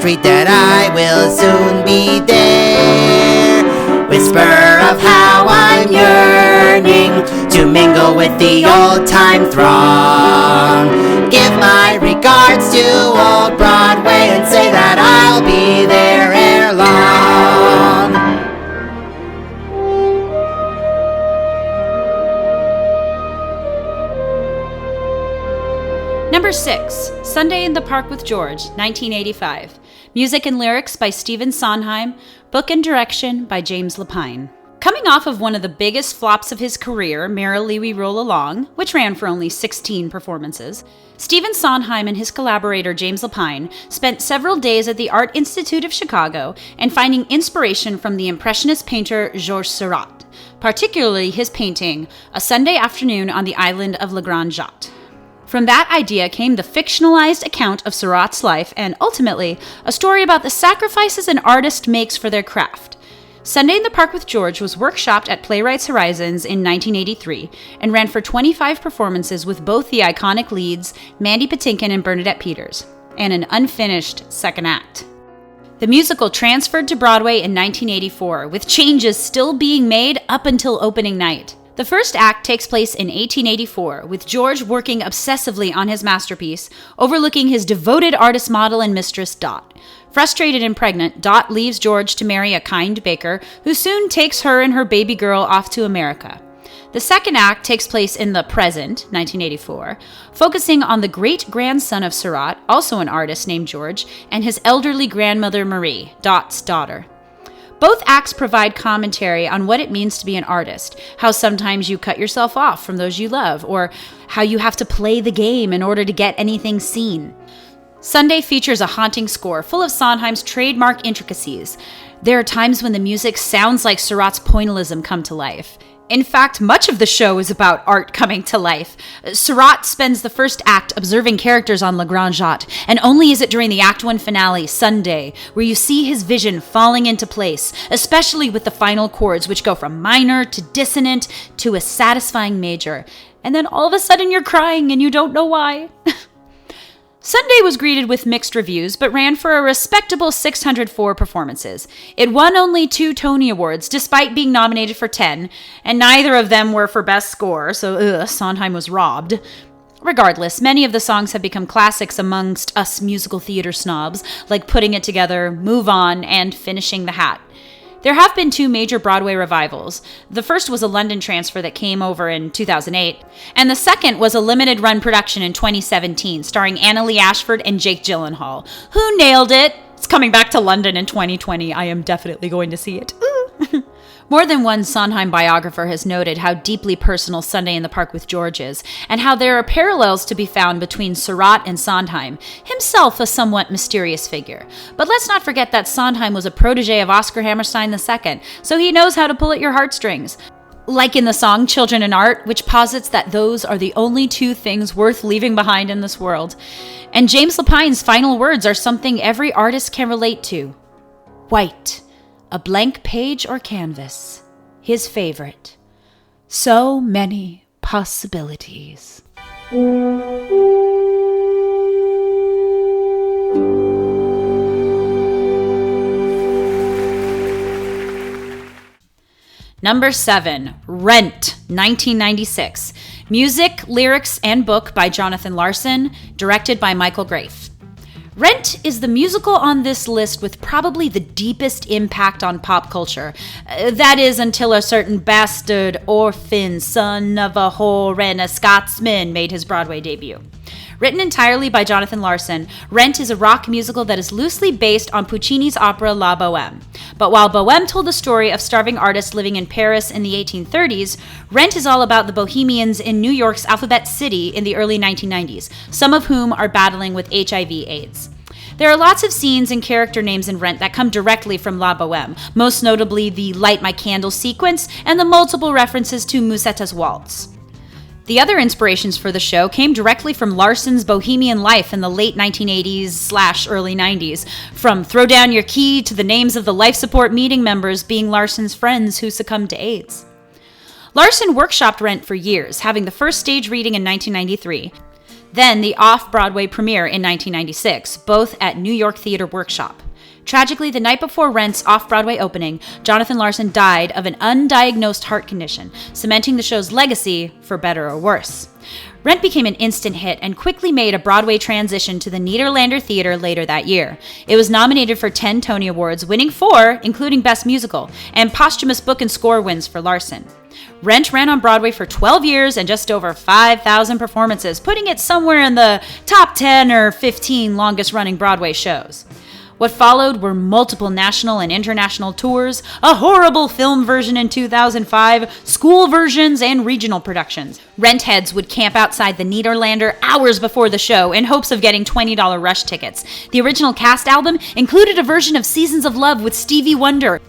retreat that I will soon be there. Whisper of how I'm yearning to mingle with the old-time throng. Give my regards to old Broadway and say that I'll be there ere long. Number 6, Sunday in the Park with George, 1985. Music and lyrics by Stephen Sondheim, book and direction by James Lapine. Coming off of one of the biggest flops of his career, Merrily We Roll Along, which ran for only 16 performances, Stephen Sondheim and his collaborator James Lapine spent several days at the Art Institute of Chicago and finding inspiration from the Impressionist painter Georges Seurat, particularly his painting, A Sunday Afternoon on the Island of La Grande Jatte. From that idea came the fictionalized account of Seurat's life and, ultimately, a story about the sacrifices an artist makes for their craft. Sunday in the Park with George was workshopped at Playwrights Horizons in 1983 and ran for 25 performances with both the iconic leads, Mandy Patinkin and Bernadette Peters, and an unfinished second act. The musical transferred to Broadway in 1984, with changes still being made up until opening night. The first act takes place in 1884, with George working obsessively on his masterpiece, overlooking his devoted artist model and mistress, Dot. Frustrated and pregnant, Dot leaves George to marry a kind baker, who soon takes her and her baby girl off to America. The second act takes place in the present, 1984, focusing on the great-grandson of Seurat, also an artist named George, and his elderly grandmother, Marie, Dot's daughter. Both acts provide commentary on what it means to be an artist, how sometimes you cut yourself off from those you love, or how you have to play the game in order to get anything seen. Sunday features a haunting score full of Sondheim's trademark intricacies. There are times when the music sounds like Seurat's pointillism come to life. In fact, much of the show is about art coming to life. Seurat spends the first act observing characters on La Grande Jatte, and only is it during the Act 1 finale, Sunday, where you see his vision falling into place, especially with the final chords, which go from minor to dissonant to a satisfying major. And then all of a sudden you're crying and you don't know why. Sunday was greeted with mixed reviews, but ran for a respectable 604 performances. It won only 2 Tony Awards, despite being nominated for 10, and neither of them were for Best Score, so Sondheim was robbed. Regardless, many of the songs have become classics amongst us musical theater snobs, like Putting It Together, Move On, and Finishing the Hat. There have been 2 major Broadway revivals. The first was a London transfer that came over in 2008, and the second was a limited-run production in 2017 starring Anna Lee Ashford and Jake Gyllenhaal. Who nailed it? It's coming back to London in 2020. I am definitely going to see it. More than one Sondheim biographer has noted how deeply personal Sunday in the Park with George is, and how there are parallels to be found between Seurat and Sondheim, himself a somewhat mysterious figure. But let's not forget that Sondheim was a protege of Oscar Hammerstein II, so he knows how to pull at your heartstrings. Like in the song Children and Art, which posits that those are the only 2 things worth leaving behind in this world. And James Lapine's final words are something every artist can relate to. White. A blank page or canvas, his favorite. So many possibilities. Number 7, Rent, 1996. Music, lyrics, and book by Jonathan Larson, directed by Michael Graff. Rent is the musical on this list with probably the deepest impact on pop culture. That is, until a certain bastard orphan son of a whore and a Scotsman made his Broadway debut. Written entirely by Jonathan Larson, Rent is a rock musical that is loosely based on Puccini's opera La Bohème. But while Bohème told the story of starving artists living in Paris in the 1830s, Rent is all about the bohemians in New York's Alphabet City in the early 1990s, some of whom are battling with HIV/AIDS. There are lots of scenes and character names in Rent that come directly from La Bohème, most notably the Light My Candle sequence and the multiple references to Musetta's waltz. The other inspirations for the show came directly from Larson's bohemian life in the late 1980s/early 90s, from Throw Down Your Key to the names of the life support meeting members being Larson's friends who succumbed to AIDS. Larson workshopped Rent for years, having the first stage reading in 1993. Then the off-Broadway premiere in 1996, both at New York Theater Workshop. Tragically, the night before Rent's off-Broadway opening, Jonathan Larson died of an undiagnosed heart condition, cementing the show's legacy for better or worse. Rent became an instant hit and quickly made a Broadway transition to the Nederlander Theater later that year. It was nominated for 10 Tony Awards, winning 4, including Best Musical, and posthumous book and score wins for Larson. Rent ran on Broadway for 12 years and just over 5,000 performances, putting it somewhere in the top 10 or 15 longest-running Broadway shows. What followed were multiple national and international tours, a horrible film version in 2005, school versions, and regional productions. Rent heads would camp outside the Nederlander hours before the show in hopes of getting $20 rush tickets. The original cast album included a version of Seasons of Love with Stevie Wonder.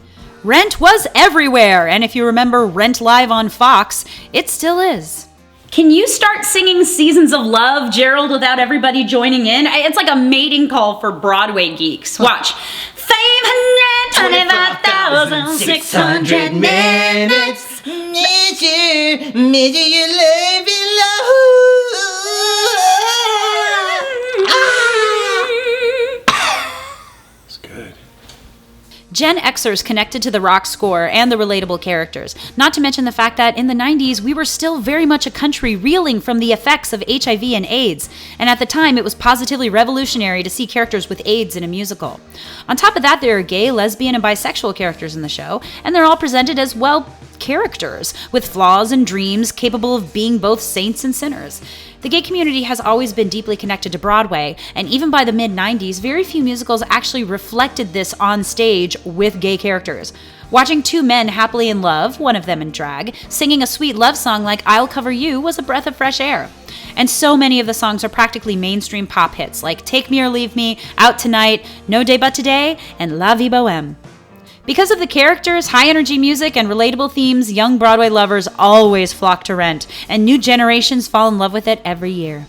Rent was everywhere, and if you remember Rent Live on Fox, it still is. Can you start singing Seasons of Love, Gerald, without everybody joining in? It's like a mating call for Broadway geeks. Watch. 525,600 minutes. Measure your love in love. It's good. Gen Xers connected to the rock score and the relatable characters, not to mention the fact that in the 90s, we were still very much a country reeling from the effects of HIV and AIDS, and at the time, it was positively revolutionary to see characters with AIDS in a musical. On top of that, there are gay, lesbian, and bisexual characters in the show, and they're all presented as, well, characters, with flaws and dreams capable of being both saints and sinners. The gay community has always been deeply connected to Broadway, and even by the mid-90s, very few musicals actually reflected this on stage with gay characters. Watching two men happily in love, one of them in drag, singing a sweet love song like I'll Cover You was a breath of fresh air. And so many of the songs are practically mainstream pop hits like Take Me or Leave Me, Out Tonight, No Day But Today, and La Vie Boheme. Because of the characters, high-energy music, and relatable themes, young Broadway lovers always flock to Rent, and new generations fall in love with it every year.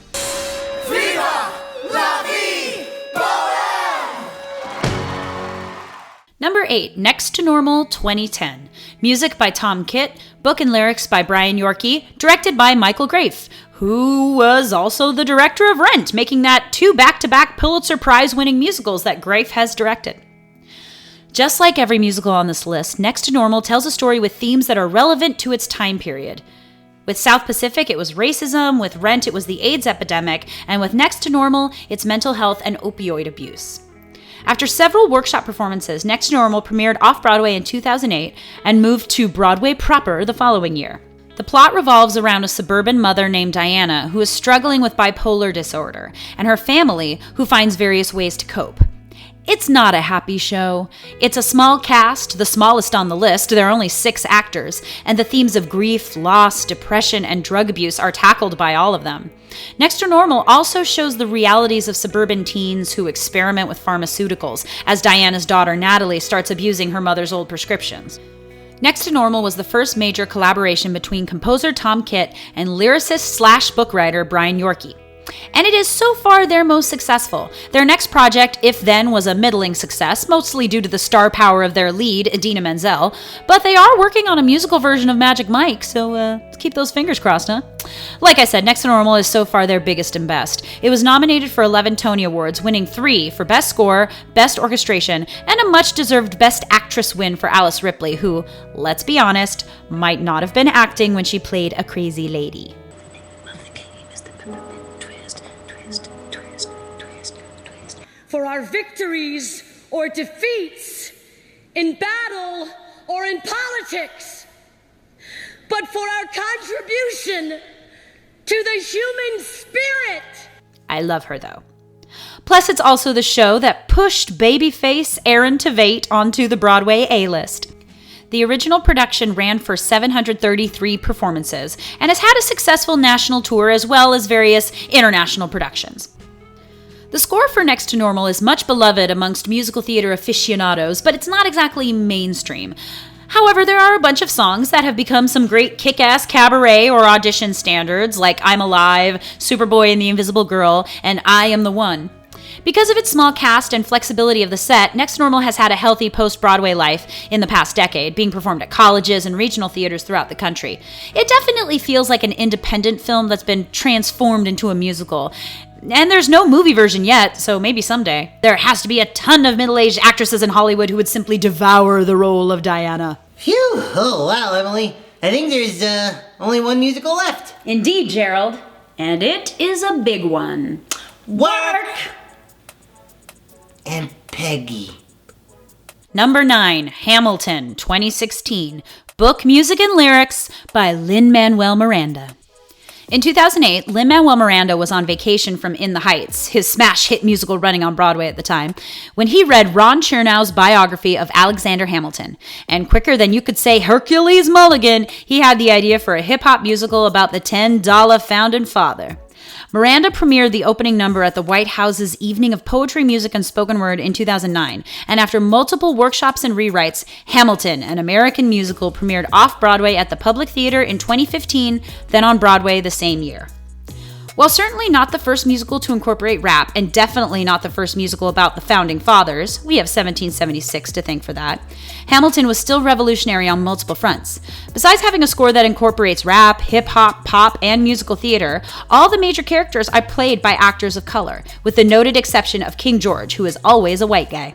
Viva la vie boheme! Number 8, Next to Normal 2010. Music by Tom Kitt, book and lyrics by Brian Yorkey, directed by Michael Graff, who was also the director of Rent, making that 2 back-to-back Pulitzer Prize winning musicals that Graff has directed. Just like every musical on this list, Next to Normal tells a story with themes that are relevant to its time period. With South Pacific, it was racism, with Rent, it was the AIDS epidemic, and with Next to Normal, it's mental health and opioid abuse. After several workshop performances, Next to Normal premiered off-Broadway in 2008 and moved to Broadway proper the following year. The plot revolves around a suburban mother named Diana who is struggling with bipolar disorder, and her family who finds various ways to cope. It's not a happy show. It's a small cast, the smallest on the list. There are only 6 actors, and the themes of grief, loss, depression, and drug abuse are tackled by all of them. Next to Normal also shows the realities of suburban teens who experiment with pharmaceuticals, as Diana's daughter Natalie starts abusing her mother's old prescriptions. Next to Normal was the first major collaboration between composer Tom Kitt and lyricist/book-writer Brian Yorkey. And it is so far their most successful. Their next project, If Then, was a middling success, mostly due to the star power of their lead, Idina Menzel, but they are working on a musical version of Magic Mike, so let's keep those fingers crossed, huh? Like I said, Next to Normal is so far their biggest and best. It was nominated for 11 Tony Awards, winning 3 for Best Score, Best Orchestration, and a much-deserved Best Actress win for Alice Ripley, who, let's be honest, might not have been acting when she played a crazy lady. For our victories or defeats in battle or in politics, but for our contribution to the human spirit. I love her, though. Plus, it's also the show that pushed babyface Aaron Tveit onto the Broadway A-list. The original production ran for 733 performances and has had a successful national tour as well as various international productions. The score for Next to Normal is much beloved amongst musical theater aficionados, but it's not exactly mainstream. However, there are a bunch of songs that have become some great kick-ass cabaret or audition standards, like I'm Alive, Superboy and the Invisible Girl, and I Am the One. Because of its small cast and flexibility of the set, Next Normal has had a healthy post-Broadway life in the past decade, being performed at colleges and regional theaters throughout the country. It definitely feels like an independent film that's been transformed into a musical. And there's no movie version yet, so maybe someday. There has to be a ton of middle-aged actresses in Hollywood who would simply devour the role of Diana. Phew! Oh, wow, Emily. I think there's only one musical left. Indeed, Gerald. And it is a big one. Work! And Peggy. Number 9, Hamilton, 2016. Book, music, and lyrics by Lin-Manuel Miranda. In 2008, Lin-Manuel Miranda was on vacation from In the Heights, his smash hit musical running on Broadway at the time, when he read Ron Chernow's biography of Alexander Hamilton. And quicker than you could say Hercules Mulligan, he had the idea for a hip-hop musical about the $10 founding father. Miranda premiered the opening number at the White House's Evening of Poetry, Music, and Spoken Word in 2009, and after multiple workshops and rewrites, Hamilton, an American musical, premiered off-Broadway at the Public Theater in 2015, then on Broadway the same year. While certainly not the first musical to incorporate rap, and definitely not the first musical about the Founding Fathers, we have 1776 to thank for that, Hamilton was still revolutionary on multiple fronts. Besides having a score that incorporates rap, hip-hop, pop, and musical theater, all the major characters are played by actors of color, with the noted exception of King George, who is always a white guy.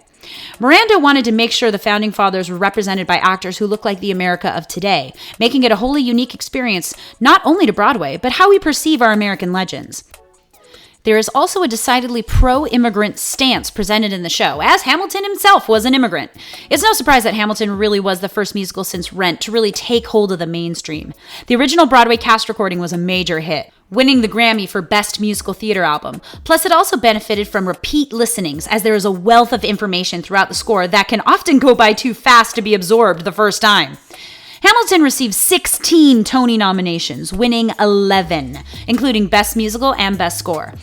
Miranda wanted to make sure the Founding Fathers were represented by actors who look like the America of today, making it a wholly unique experience, not only to Broadway, but how we perceive our American legends. There is also a decidedly pro-immigrant stance presented in the show, as Hamilton himself was an immigrant. It's no surprise that Hamilton really was the first musical since Rent to really take hold of the mainstream. The original Broadway cast recording was a major hit, winning the Grammy for Best Musical Theater Album. Plus, it also benefited from repeat listenings, as there is a wealth of information throughout the score that can often go by too fast to be absorbed the first time. Hamilton received 16 Tony nominations, winning 11, including Best Musical and Best Score.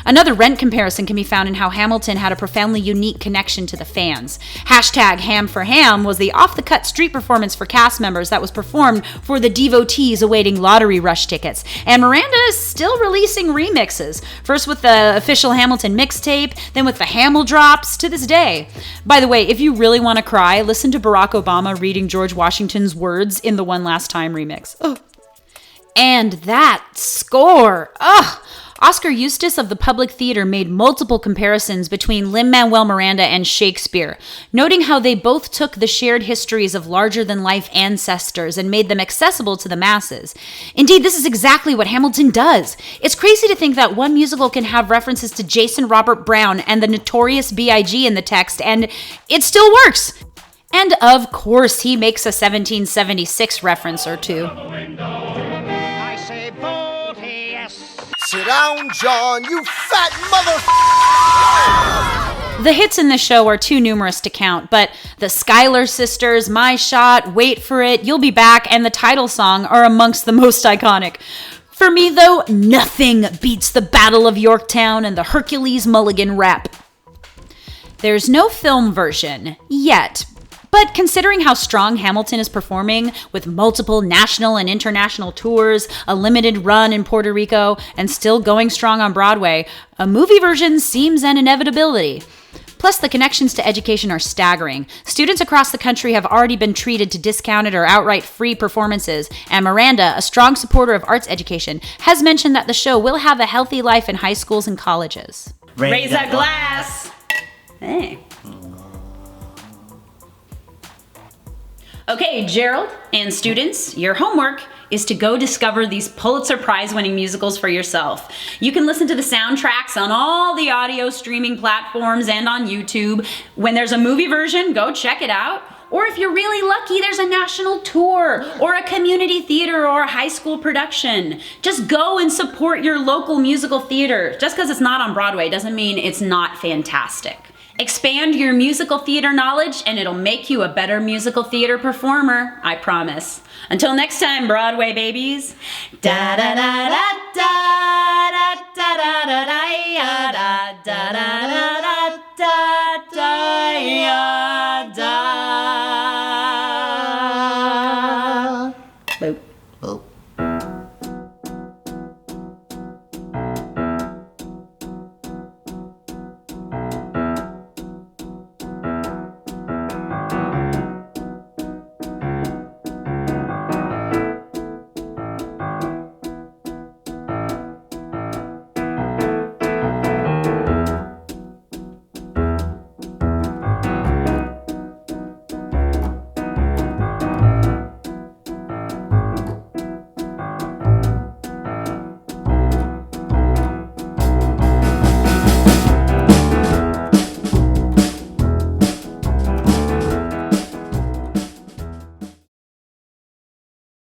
Another Rent comparison can be found in how Hamilton had a profoundly unique connection to the fans. #Ham4Ham was the off-the-cut street performance for cast members that was performed for the devotees awaiting lottery rush tickets. And Miranda is still releasing remixes, first with the official Hamilton mixtape, then with the Hamil drops to this day. By the way, if you really want to cry, listen to Barack Obama reading George Washington's words in the One Last Time remix. Ugh. And that score! Ugh! Oscar Eustis of the Public Theater made multiple comparisons between Lin-Manuel Miranda and Shakespeare, noting how they both took the shared histories of larger-than-life ancestors and made them accessible to the masses. Indeed, this is exactly what Hamilton does. It's crazy to think that one musical can have references to Jason Robert Brown and the Notorious B.I.G. in the text, and it still works. And of course, he makes a 1776 reference or two. Sit down, John, you fat mother. The hits in this show are too numerous to count, but the Schuyler Sisters, My Shot, Wait for It, You'll Be Back, and the title song are amongst the most iconic. For me, though, nothing beats the Battle of Yorktown and the Hercules Mulligan rap. There's no film version yet, but considering how strong Hamilton is performing, with multiple national and international tours, a limited run in Puerto Rico, and still going strong on Broadway, a movie version seems an inevitability. Plus, the connections to education are staggering. Students across the country have already been treated to discounted or outright free performances, and Miranda, a strong supporter of arts education, has mentioned that the show will have a healthy life in high schools and colleges. Raise a glass! Hey. Okay, Gerald and students, your homework is to go discover these Pulitzer Prize winning musicals for yourself. You can listen to the soundtracks on all the audio streaming platforms and on YouTube. When there's a movie version, go check it out. Or if you're really lucky, there's a national tour or a community theater or a high school production. Just go and support your local musical theater. Just because it's not on Broadway doesn't mean it's not fantastic. Expand your musical theater knowledge and it'll make you a better musical theater performer, I promise. Until next time, Broadway babies. Da da da da da da da da da da da da da da da da.